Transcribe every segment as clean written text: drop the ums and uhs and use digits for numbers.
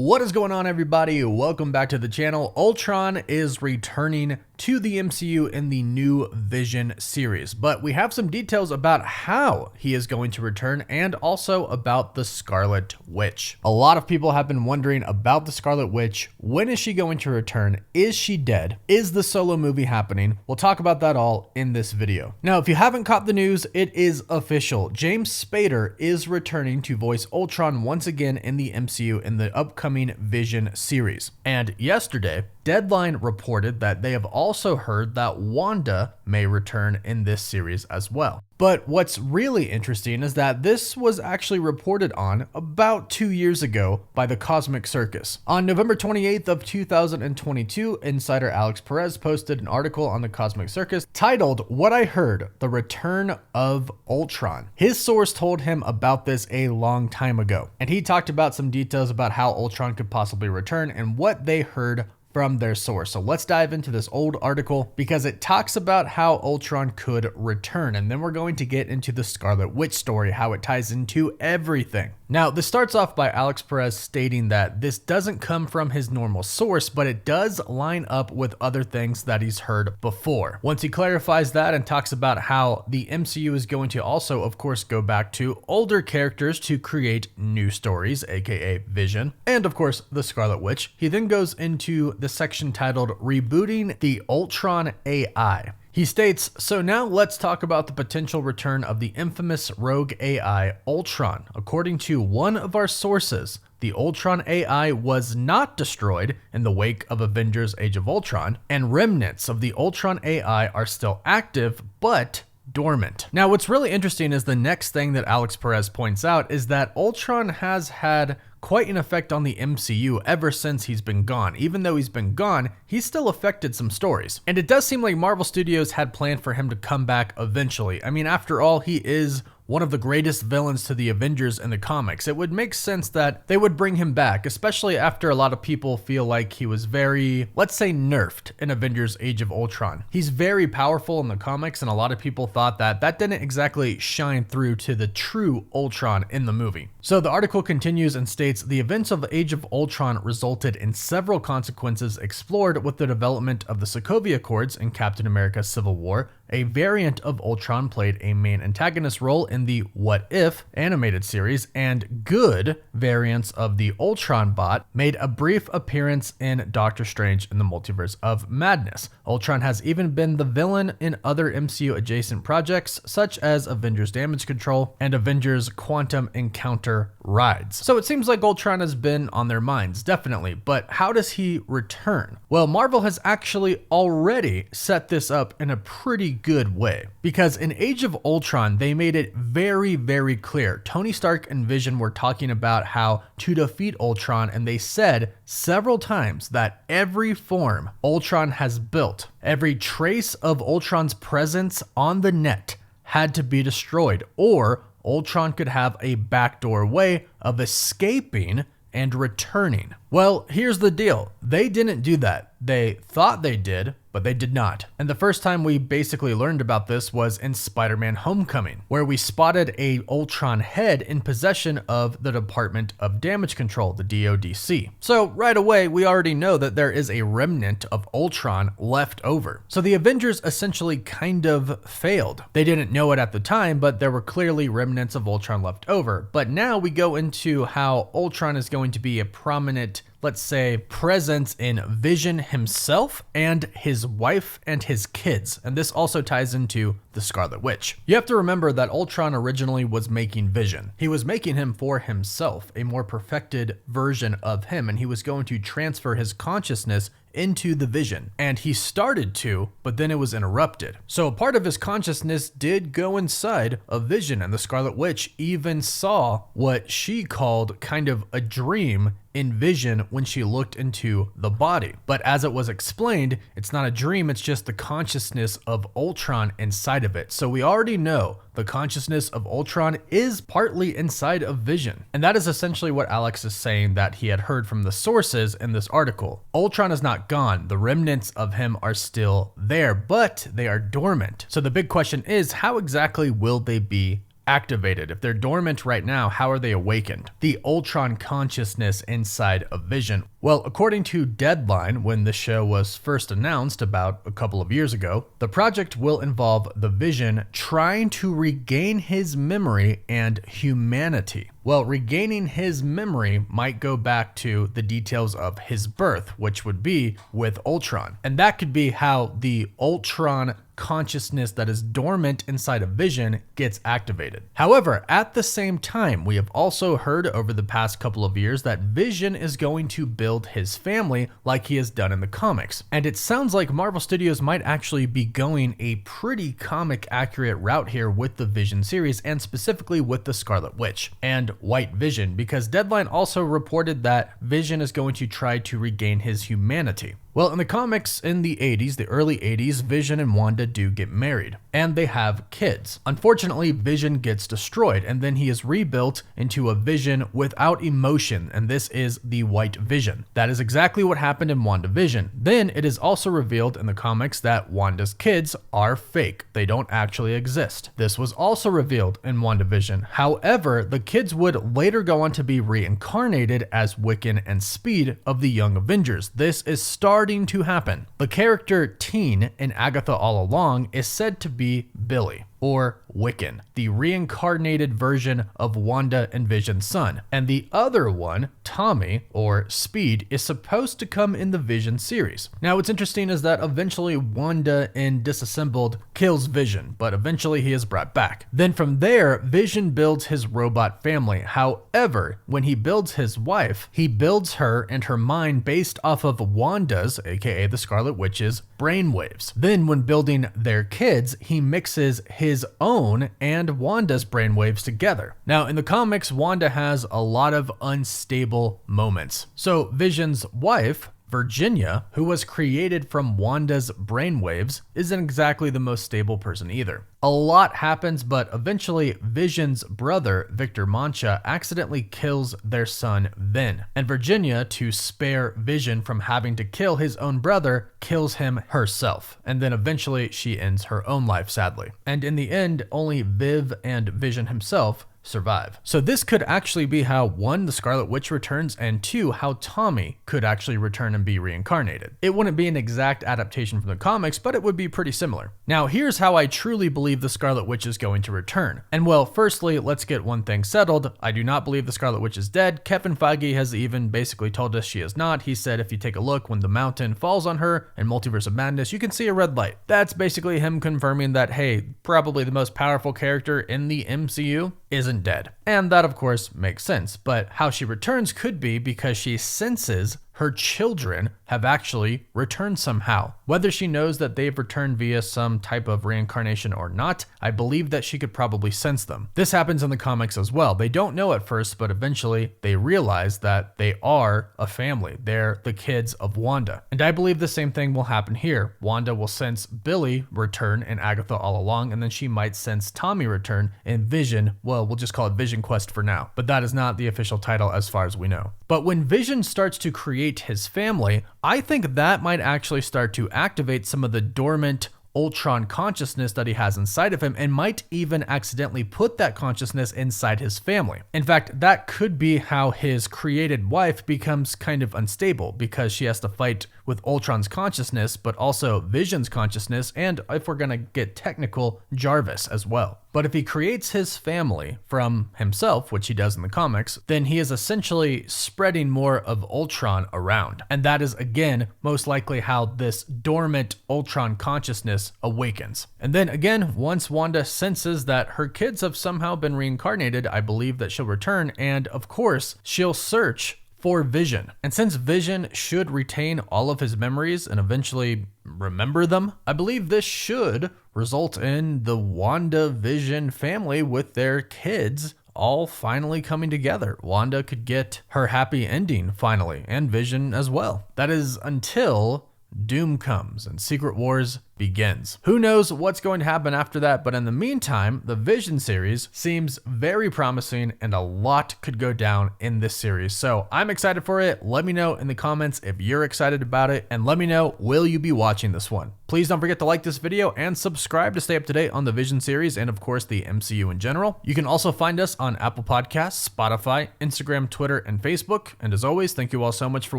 What is going on, everybody? Welcome back to the channel. Ultron is returning to the MCU in the new Vision series, but we have some details about how he is going to return and also about the Scarlet Witch. A lot of people have been wondering about the Scarlet Witch. When is she going to return? Is she dead? Is the solo movie happening? We'll talk about that all in this video. Now, if you haven't caught the news, it is official. James Spader is returning to voice Ultron once again in the MCU in the upcoming Vision series. And yesterday, Deadline reported that they have also heard that Wanda may return in this series as well. But what's really interesting is that this was actually reported on about 2 years ago by the Cosmic Circus. On November 28th of 2022, insider Alex Perez posted an article on the Cosmic Circus titled, "What I Heard, The Return of Ultron." His source told him about this a long time ago, and he talked about some details about how Ultron could possibly return and what they heard from their source. So let's dive into this old article because it talks about how Ultron could return, and then we're going to get into the Scarlet Witch story, how it ties into everything. Now, this starts off by Alex Perez stating that this doesn't come from his normal source, but it does line up with other things that he's heard before. Once he clarifies that and talks about how the MCU is going to also, of course, go back to older characters to create new stories, aka Vision, and of course, the Scarlet Witch, he then goes into the section titled Rebooting the Ultron AI. He states, "So now let's talk about the potential return of the infamous rogue AI Ultron. According to one of our sources, the Ultron AI was not destroyed in the wake of Avengers Age of Ultron, and remnants of the Ultron AI are still active, but dormant." Now, what's really interesting is the next thing that Alex Perez points out is that Ultron has had quite an effect on the MCU ever since he's been gone. Even though he's been gone, he's still affected some stories. And it does seem like Marvel Studios had planned for him to come back eventually. I mean, after all, he is one of the greatest villains to the Avengers in the comics. It would make sense that they would bring him back, especially after a lot of people feel like he was very, let's say, nerfed in Avengers Age of Ultron. He's very powerful in the comics, and a lot of people thought that that didn't exactly shine through to the true Ultron in the movie. So the article continues and states, "The events of Age of Ultron resulted in several consequences explored with the development of the Sokovia Accords in Captain America Civil War. A variant of Ultron played a main antagonist role in the What If animated series, and good variants of the Ultron bot made a brief appearance in Doctor Strange in the Multiverse of Madness. Ultron has even been the villain in other MCU adjacent projects such as Avengers Damage Control and Avengers Quantum Encounter Rides." So it seems like Ultron has been on their minds, definitely, but how does he return? Well, Marvel has actually already set this up in a pretty good way, because in Age of Ultron, they made it very, very clear. Tony Stark and Vision were talking about how to defeat Ultron, and they said several times that every form Ultron has built, every trace of Ultron's presence on the net had to be destroyed, or Ultron could have a backdoor way of escaping and returning. Well, here's the deal. They didn't do that. They thought they did, but they did not. And the first time we basically learned about this was in Spider-Man Homecoming, where we spotted a Ultron head in possession of the Department of Damage Control, the DODC. So right away, we already know that there is a remnant of Ultron left over. So the Avengers essentially kind of failed. They didn't know it at the time, but there were clearly remnants of Ultron left over. But now we go into how Ultron is going to be a prominent, let's say, presence in Vision himself and his wife and his kids. And this also ties into the Scarlet Witch. You have to remember that Ultron originally was making Vision. He was making him for himself, a more perfected version of him, and he was going to transfer his consciousness into the Vision. And he started to, but then it was interrupted. So a part of his consciousness did go inside of Vision, and the Scarlet Witch even saw what she called kind of a dream in Vision when she looked into the body. But as it was explained, it's not a dream, it's just the consciousness of Ultron inside of it. So we already know the consciousness of Ultron is partly inside of Vision. And that is essentially what Alex is saying that he had heard from the sources in this article. Ultron is not gone. The remnants of him are still there, but they are dormant. So the big question is, how exactly will they be activated? If they're dormant right now, how are they awakened? The Ultron consciousness inside of Vision. Well, according to Deadline, when the show was first announced about a couple of years ago, the project will involve the Vision trying to regain his memory and humanity. Well, regaining his memory might go back to the details of his birth, which would be with Ultron. And that could be how the Ultron consciousness that is dormant inside of Vision gets activated. However, at the same time, we have also heard over the past couple of years that Vision is going to build his family like he has done in the comics. And it sounds like Marvel Studios might actually be going a pretty comic accurate route here with the Vision series, and specifically with the Scarlet Witch and White Vision, because Deadline also reported that Vision is going to try to regain his humanity. Well, in the comics in the 80s, the early 80s, Vision and Wanda do get married, and they have kids. Unfortunately, Vision gets destroyed, and then he is rebuilt into a Vision without emotion, and this is the White Vision. That is exactly what happened in WandaVision. Then it is also revealed in the comics that Wanda's kids are fake. They don't actually exist. This was also revealed in WandaVision. However, the kids would later go on to be reincarnated as Wiccan and Speed of the Young Avengers. This is starting to happen. The character Teen in Agatha All Along is said to be Billy, or Wiccan, the reincarnated version of Wanda and Vision's son. And the other one, Tommy, or Speed, is supposed to come in the Vision series. Now, what's interesting is that eventually Wanda in Disassembled kills Vision, but eventually he is brought back. Then from there, Vision builds his robot family. However, when he builds his wife, he builds her and her mind based off of Wanda's, aka the Scarlet Witch's, brainwaves. Then when building their kids, he mixes his own and Wanda's brainwaves together. Now, in the comics, Wanda has a lot of unstable moments. So Vision's wife, Virginia, who was created from Wanda's brainwaves, isn't exactly the most stable person either. A lot happens, but eventually Vision's brother, Victor Mancha, accidentally kills their son Vin. And Virginia, to spare Vision from having to kill his own brother, kills him herself. And then eventually she ends her own life, sadly. And in the end, only Viv and Vision himself survive. So this could actually be how, one, the Scarlet Witch returns, and two, how Tommy could actually return and be reincarnated. It wouldn't be an exact adaptation from the comics, but it would be pretty similar. Now, here's how I truly believe the Scarlet Witch is going to return. And well, firstly, let's get one thing settled. I do not believe the Scarlet Witch is dead. Kevin Feige has even basically told us she is not. He said if you take a look when the mountain falls on her in Multiverse of Madness, you can see a red light. That's basically him confirming that, hey, probably the most powerful character in the MCU isn't dead. And that of course makes sense, but how she returns could be because she senses her children have actually returned somehow. Whether she knows that they've returned via some type of reincarnation or not, I believe that she could probably sense them. This happens in the comics as well. They don't know at first, but eventually they realize that they are a family. They're the kids of Wanda. And I believe the same thing will happen here. Wanda will sense Billy return in Agatha All Along, and then she might sense Tommy return in Vision. Well, we'll just call it visionquest for now, but that is not the official title as far as we know. But when Vision starts to create his family, I think that might actually start to activate some of the dormant Ultron consciousness that he has inside of him, and might even accidentally put that consciousness inside his family. In fact, that could be how his created wife becomes kind of unstable, because she has to fight with Ultron's consciousness, but also Vision's consciousness, and if we're gonna get technical, Jarvis as well. But if he creates his family from himself, which he does in the comics, then he is essentially spreading more of Ultron around. And that is, again, most likely how this dormant Ultron consciousness awakens. And then again, once Wanda senses that her kids have somehow been reincarnated, I believe that she'll return, and of course, she'll search for Vision. And since Vision should retain all of his memories and eventually remember them, I believe this should result in the WandaVision family with their kids all finally coming together. Wanda could get her happy ending finally, and Vision as well. That is until Doom comes and Secret Wars begins. Who knows what's going to happen after that, but in the meantime, the Vision series seems very promising and a lot could go down in this series. So I'm excited for it. Let me know in the comments if you're excited about it, and let me know, will you be watching this one? Please don't forget to like this video and subscribe to stay up to date on the Vision series and of course the MCU in general. You can also find us on Apple Podcasts, Spotify, Instagram, Twitter, and Facebook. And as always, thank you all so much for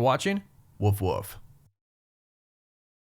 watching. Woof woof.